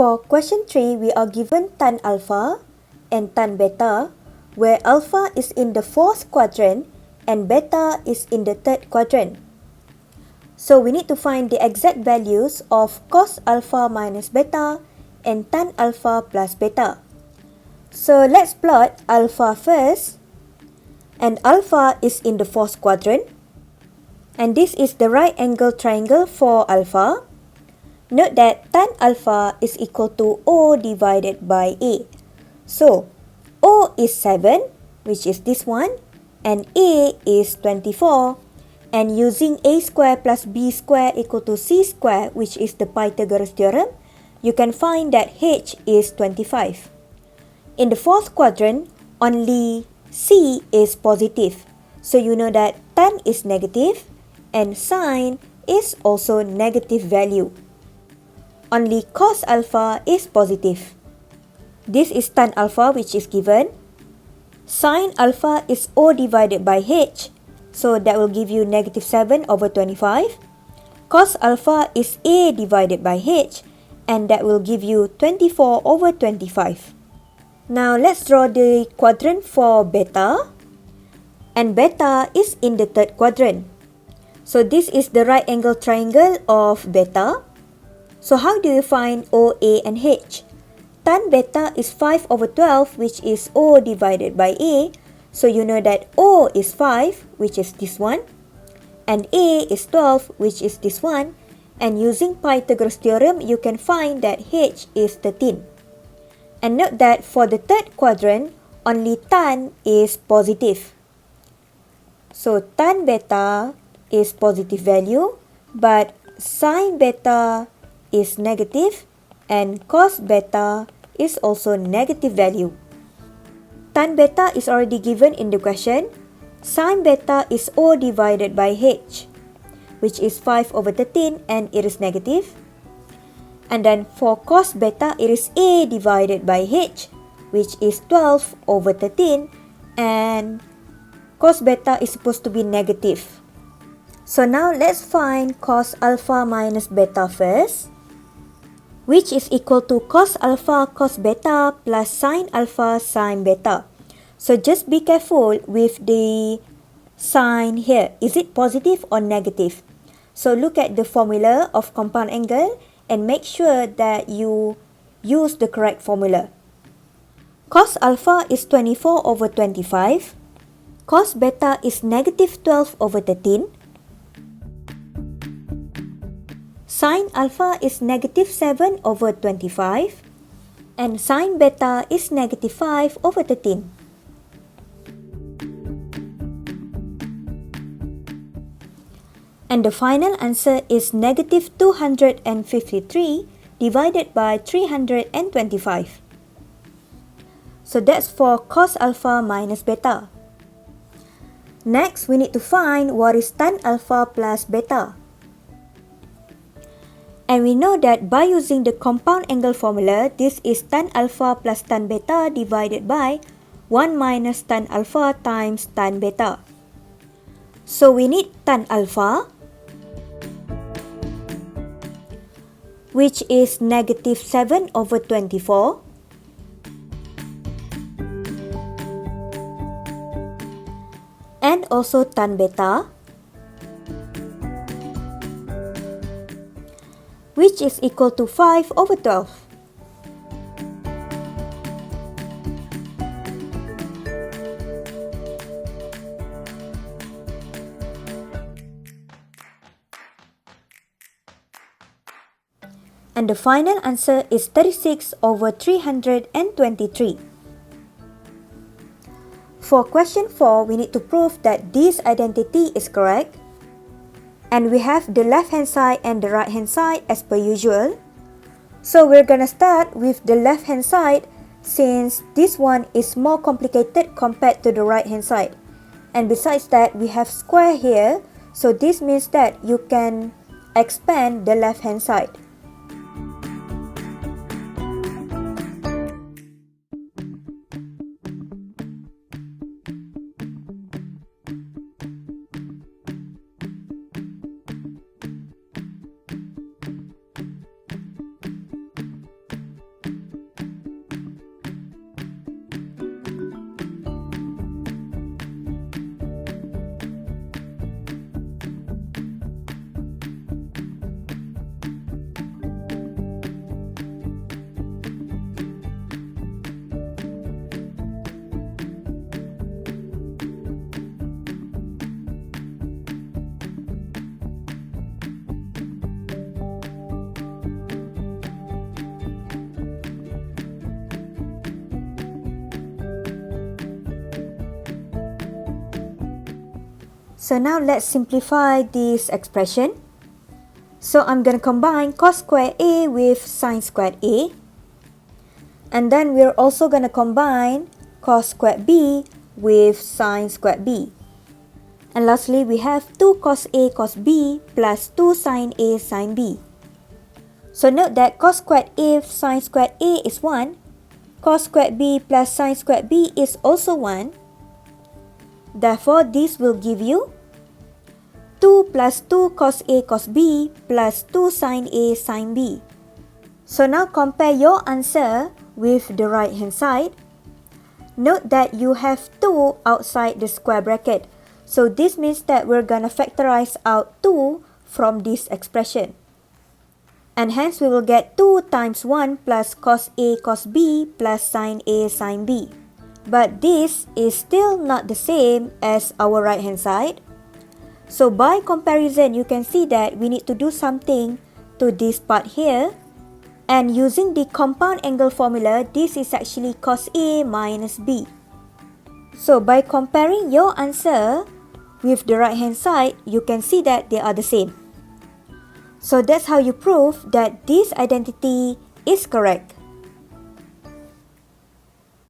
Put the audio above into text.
For question 3, we are given tan alpha and tan beta, where alpha is in the fourth quadrant and beta is in the third quadrant. So we need to find the exact values of cos alpha minus beta and tan alpha plus beta. So let's plot alpha first, and alpha is in the fourth quadrant, and this is the right angle triangle for alpha. Note that tan alpha is equal to O divided by A. So O is 7, which is this one, and A is 24. And using A square plus B square equal to C square, which is the Pythagoras theorem, you can find that H is 25. In the fourth quadrant, only C is positive. So you know that tan is negative and sine is also negative value. Only cos alpha is positive. This is tan alpha, which is given. Sine alpha is O divided by H. So that will give you negative 7 over 25. Cos alpha is A divided by H, and that will give you 24 over 25. Now let's draw the quadrant for beta. And beta is in the third quadrant. So this is the right angle triangle of beta. So how do you find O, A, and H? Tan beta is 5 over 12, which is O divided by A. So you know that O is 5, which is this one, and A is 12, which is this one, and using Pythagoras theorem, you can find that H is 13. And note that for the third quadrant, only tan is positive. So tan beta is positive value, but sine beta is negative, and cos beta is also negative value. Tan beta is already given in the question. Sine beta is O divided by H, which is 5 over 13, and it is negative. And then for cos beta, it is A divided by H, which is 12 over 13, and cos beta is supposed to be negative. So now let's find cos alpha minus beta first, which is equal to cos alpha cos beta plus sine alpha sine beta. So just be careful with the sign here. Is it positive or negative? So look at the formula of compound angle and make sure that you use the correct formula. Cos alpha is 24 over 25. Cos beta is negative 12 over 13. Sine alpha is negative 7 over 25, and sine beta is negative 5 over 13. And the final answer is negative 253 divided by 325. So that's for cos alpha minus beta. Next, we need to find what is tan alpha plus beta. And we know that by using the compound angle formula, this is tan alpha plus tan beta divided by 1 minus tan alpha times tan beta. So we need tan alpha, which is negative 7 over 24. And also tan beta, which is equal to 5 over 12. And the final answer is 36 over 323. For question 4, we need to prove that this identity is correct. And we have the left hand side and the right hand side as per usual. So we're gonna start with the left hand side since this one is more complicated compared to the right hand side. And besides that, we have square here. So this means that you can expand the left hand side. So now let's simplify this expression. So I'm going to combine cos squared A with sin squared A. And then we're also going to combine cos squared B with sin squared B. And lastly, we have 2 cos A cos B plus 2 sin A sin B. So note that cos squared A sin squared A is 1. Cos squared B plus sin squared B is also 1. Therefore, this will give you 2 plus 2 cos A cos B plus 2 sin A sin B. So now compare your answer with the right hand side. Note that you have 2 outside the square bracket. So this means that we're going to factorize out 2 from this expression. And hence we will get 2 times 1 plus cos A cos B plus sin A sin B. But this is still not the same as our right hand side. So by comparison, you can see that we need to do something to this part here. And using the compound angle formula, this is actually cos A minus B. So by comparing your answer with the right hand side, you can see that they are the same. So that's how you prove that this identity is correct.